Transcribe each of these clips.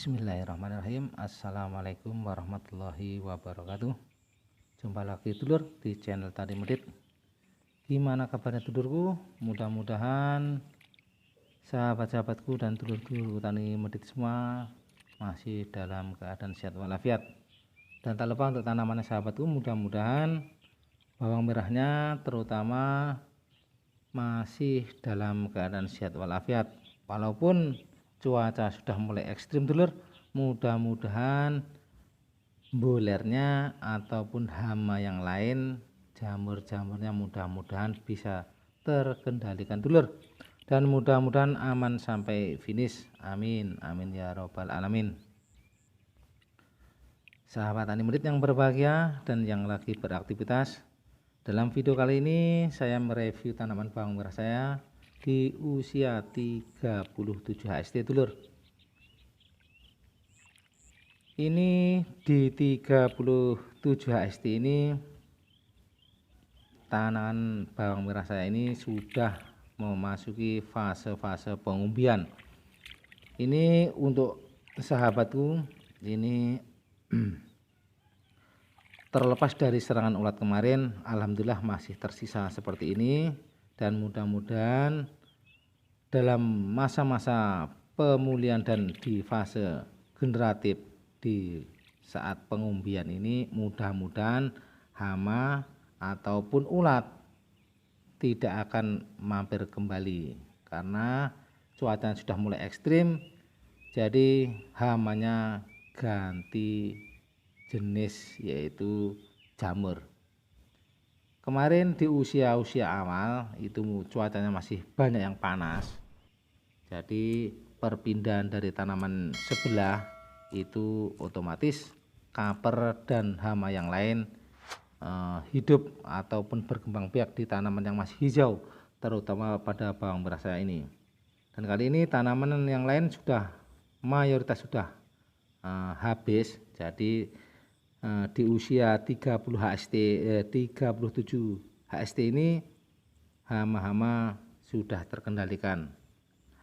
Bismillahirrahmanirrahim. Assalamualaikum warahmatullahi wabarakatuh. Jumpa lagi dulur di channel Tani Medit. Gimana kabarnya dulurku? Mudah-mudahan sahabat-sahabatku dan dulur-dulur Tani Medit semua masih dalam keadaan sehat walafiat. Dan tak lupa untuk tanamannya sahabatku, mudah-mudahan bawang merahnya terutama masih dalam keadaan sehat walafiat. Walaupun cuaca sudah mulai ekstrim dulur, mudah-mudahan bolernya ataupun hama yang lain, jamur-jamurnya mudah-mudahan bisa terkendalikan dulur, dan mudah-mudahan aman sampai finish. Amin amin ya robbal alamin. Sahabat Tani Medit yang berbahagia dan yang lagi beraktivitas, dalam video kali ini saya mereview tanaman bawang merah saya di usia 37 HST dulur. Ini di 37 HST ini tanaman bawang merah saya ini sudah memasuki fase-fase pengumbian. Ini untuk sahabatku, ini terlepas dari serangan ulat kemarin, alhamdulillah masih tersisa seperti ini. Dan mudah-mudahan dalam masa-masa pemulihan dan di fase generatif di saat pengumbian ini, mudah-mudahan hama ataupun ulat tidak akan mampir kembali, karena cuaca sudah mulai ekstrim. Jadi hamanya ganti jenis, yaitu jamur. Kemarin di usia-usia awal itu cuacanya masih banyak yang panas, jadi perpindahan dari tanaman sebelah itu otomatis kaper dan hama yang lain hidup ataupun berkembang biak di tanaman yang masih hijau, terutama pada bawang merah saya ini. Dan kali ini tanaman yang lain sudah mayoritas sudah habis. Jadi di usia 37 HST ini hama-hama sudah terkendalikan.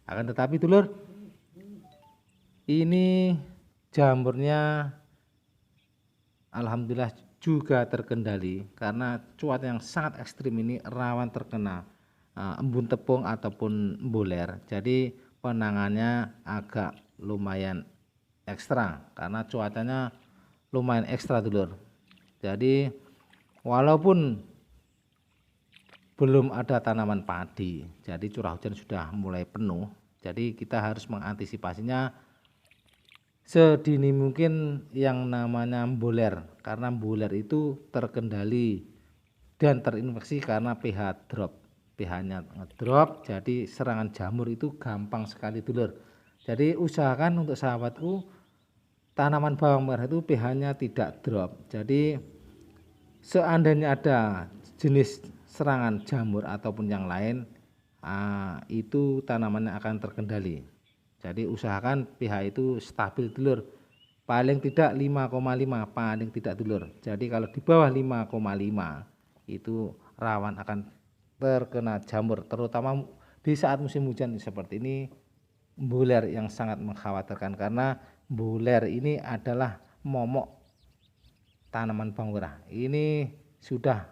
Akan tetapi dulur, ini jamurnya alhamdulillah juga terkendali, karena cuaca yang sangat ekstrim ini rawan terkena embun tepung ataupun boler. Jadi penanganannya agak lumayan ekstra karena cuacanya lumayan ekstra dulur. Jadi walaupun belum ada tanaman padi, jadi curah hujan sudah mulai penuh, jadi kita harus mengantisipasinya sedini mungkin yang namanya boler, karena boler itu terkendali dan terinfeksi karena pH drop. pH-nya ngedrop, jadi serangan jamur itu gampang sekali dulur. Jadi usahakan untuk sahabatku, tanaman bawang merah itu pH-nya tidak drop. Jadi seandainya ada jenis serangan jamur ataupun yang lain, itu tanamannya akan terkendali. Jadi usahakan pH itu stabil dulur, paling tidak 5,5, paling tidak dulur. Jadi kalau di bawah 5,5 itu rawan akan terkena jamur, terutama di saat musim hujan seperti ini. Boler yang sangat mengkhawatirkan, karena boler ini adalah momok tanaman bawang merah. Ini sudah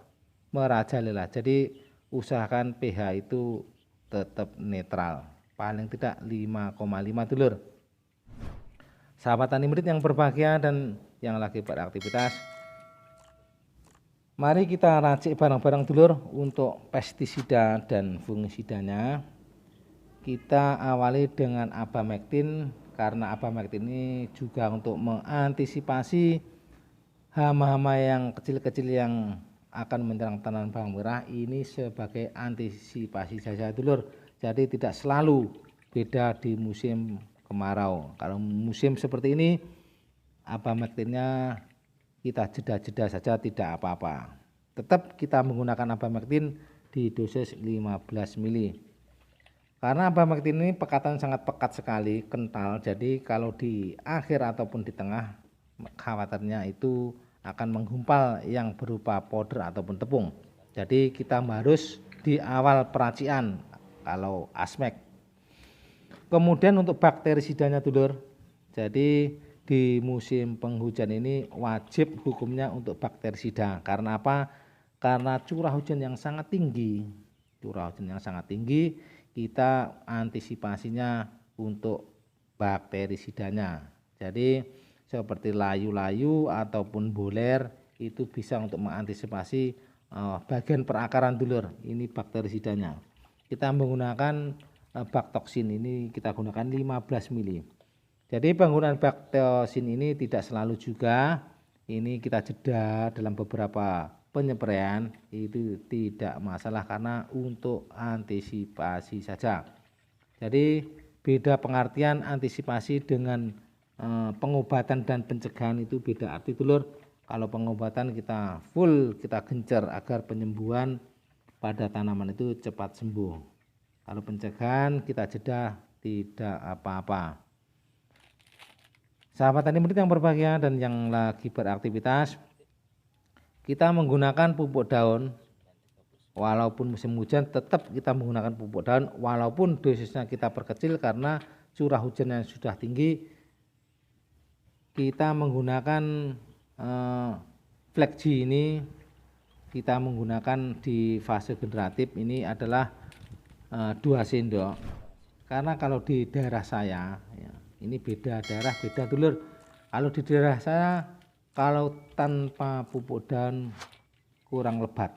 merajalela. Jadi usahakan pH itu tetap netral, paling tidak 5,5 dulur. Sahabat Tani Medit yang berbahagia dan yang lagi beraktivitas, mari kita racik barang-barang dulur untuk pestisida dan fungisidanya. Kita awali dengan abamectin, karena abamectin ini juga untuk mengantisipasi hama-hama yang kecil-kecil yang akan menyerang tanaman bawang merah. Ini sebagai antisipasi saja dulur. Jadi tidak selalu beda di musim kemarau. Kalau musim seperti ini, abamectinnya kita jeda-jeda saja, tidak apa-apa. Tetap kita menggunakan abamectin di dosis 15 ml. Karena abamectin ini pekatan sangat pekat sekali, kental. Jadi kalau di akhir ataupun di tengah, khawatirnya itu akan menggumpal yang berupa powder ataupun tepung. Jadi kita harus di awal peracian kalau asmek. Kemudian untuk bakteri sidanya dulur, Jadi di musim penghujan ini wajib hukumnya untuk bakterisida. Karena apa? Karena curah hujan yang sangat tinggi. Curah hujan yang sangat tinggi, kita antisipasinya untuk bakterisidanya. Jadi seperti layu-layu ataupun boler itu bisa untuk mengantisipasi bagian perakaran dulur. Ini bakterisidanya. Kita menggunakan baktoksin, ini kita gunakan 15 mili. Jadi penggunaan baktoksin ini tidak selalu juga, ini kita jeda dalam beberapa penyepraian, itu tidak masalah karena untuk antisipasi saja. Jadi beda pengertian antisipasi dengan pengobatan dan pencegahan, itu beda arti dulur. Kalau pengobatan kita full, kita gencar agar penyembuhan pada tanaman itu cepat sembuh. Kalau pencegahan kita jeda, tidak apa-apa. Sahabat tani murid yang berbahagia dan yang lagi beraktivitas, kita menggunakan pupuk daun. Walaupun musim hujan tetap kita menggunakan pupuk daun, walaupun dosisnya kita perkecil karena curah hujan yang sudah tinggi. Kita menggunakan Flexi ini, kita menggunakan di fase generatif ini adalah 2 sendok. Karena kalau di daerah saya ya, ini beda daerah, beda dulur. Kalau di daerah saya, kalau tanpa pupuk daun kurang lebat.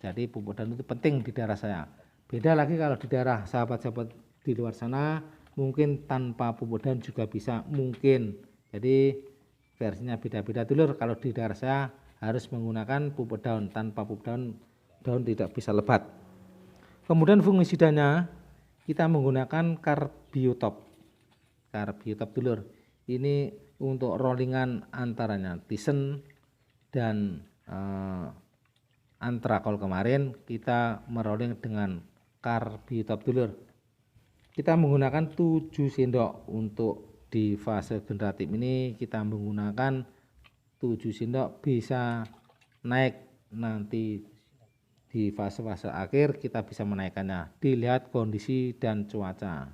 Jadi pupuk daun itu penting di daerah saya. Beda lagi kalau di daerah sahabat-sahabat di luar sana, mungkin tanpa pupuk daun juga bisa, mungkin. Jadi versinya beda-beda dulur. Kalau di daerah saya harus menggunakan pupuk daun, tanpa pupuk daun tidak bisa lebat. Kemudian fungisidanya kita menggunakan Carbiotop. Carbiotop dulur. Ini untuk rollingan antaranya Thyssen dan Antrakol. Kemarin kita merolling dengan Carbiotop dulur. Kita menggunakan 7 sendok untuk di fase generatif ini. Kita menggunakan 7 sendok, bisa naik nanti di fase-fase akhir kita bisa menaikkannya, dilihat kondisi dan cuaca.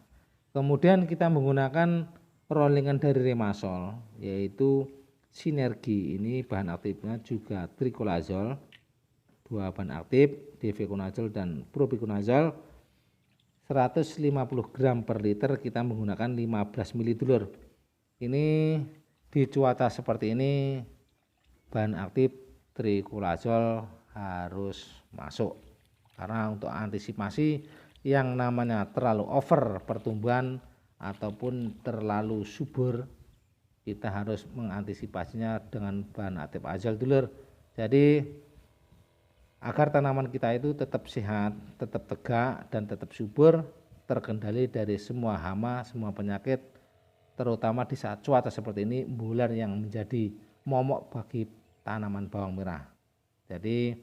Kemudian kita menggunakan rollingan dari Remasol, yaitu Sinergi. Ini bahan aktifnya juga tricolazole, 2 bahan aktif, difeconazole dan propiconazole. 150 gram per liter, kita menggunakan 15 mili dulur. Ini di cuaca seperti ini bahan aktif tricolazole harus masuk, karena untuk antisipasi yang namanya terlalu over pertumbuhan ataupun terlalu subur, kita harus mengantisipasinya dengan bahan aktif azal dulur. Jadi agar tanaman kita itu tetap sehat, tetap tegak dan tetap subur, terkendali dari semua hama, semua penyakit, terutama di saat cuaca seperti ini, bulan yang menjadi momok bagi tanaman bawang merah. Jadi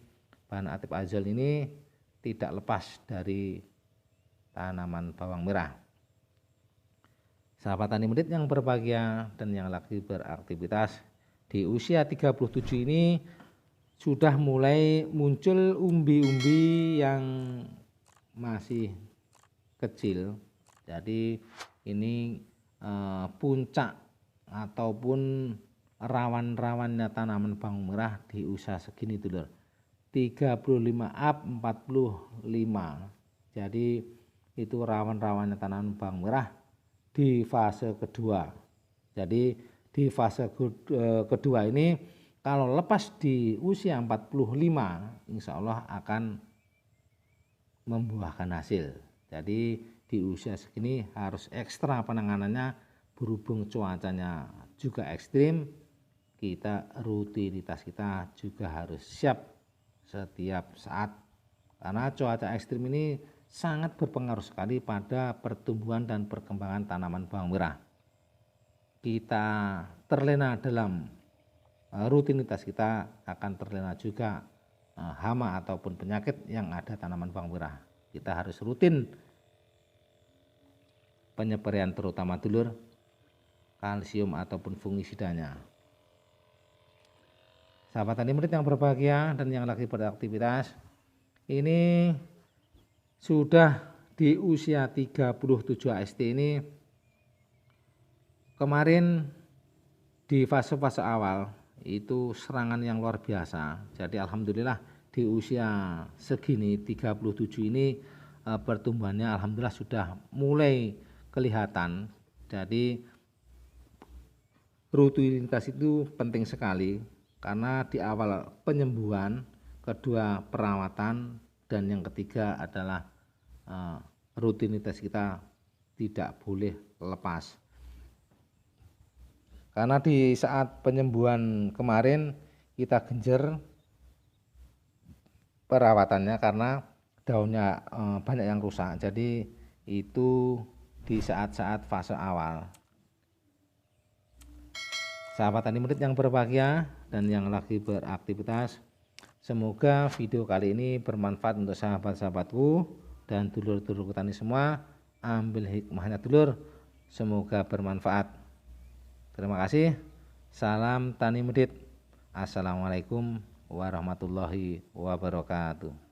bahan aktif azal ini tidak lepas dari tanaman bawang merah. Sahabat tani murid yang berbahagia dan yang lagi beraktivitas, di usia 37 ini sudah mulai muncul umbi-umbi yang masih kecil. Jadi ini puncak ataupun rawan-rawannya tanaman bawang merah di usia segini dulur. 35 up 45. Jadi itu rawan-rawannya tanaman bawang merah di fase kedua. Jadi di fase kedua ini kalau lepas di usia 45, insya Allah akan membuahkan hasil. Jadi di usia segini harus ekstra penanganannya, berhubung cuacanya juga ekstrim, kita rutinitas kita juga harus siap setiap saat, karena cuaca ekstrim ini sangat berpengaruh sekali pada pertumbuhan dan perkembangan tanaman bawang merah. Kita terlena dalam rutinitas, kita akan terlena juga hama ataupun penyakit yang ada tanaman bawang merah. Kita harus rutin penyeperian, terutama dulur kalsium ataupun fungisidanya. Sahabat tani murid yang berbahagia dan yang lagi beraktivitas, ini sudah di usia 37 AST ini kemarin di fase-fase awal itu serangan yang luar biasa. Jadi alhamdulillah di usia segini 37 ini pertumbuhannya alhamdulillah sudah mulai kelihatan. Jadi rutinitas itu penting sekali karena di awal penyembuhan, kedua perawatan, dan yang ketiga adalah rutinitas kita tidak boleh lepas. Karena di saat penyembuhan kemarin kita genjer perawatannya karena daunnya banyak yang rusak. Jadi itu di saat-saat fase awal. Sahabat tani murid yang berbahagia dan yang lagi beraktivitas, semoga video kali ini bermanfaat untuk sahabat-sahabatku dan dulur-dulurku tani semua. Ambil hikmahnya dulur, semoga bermanfaat. Terima kasih. Salam tani murid. Assalamualaikum warahmatullahi wabarakatuh.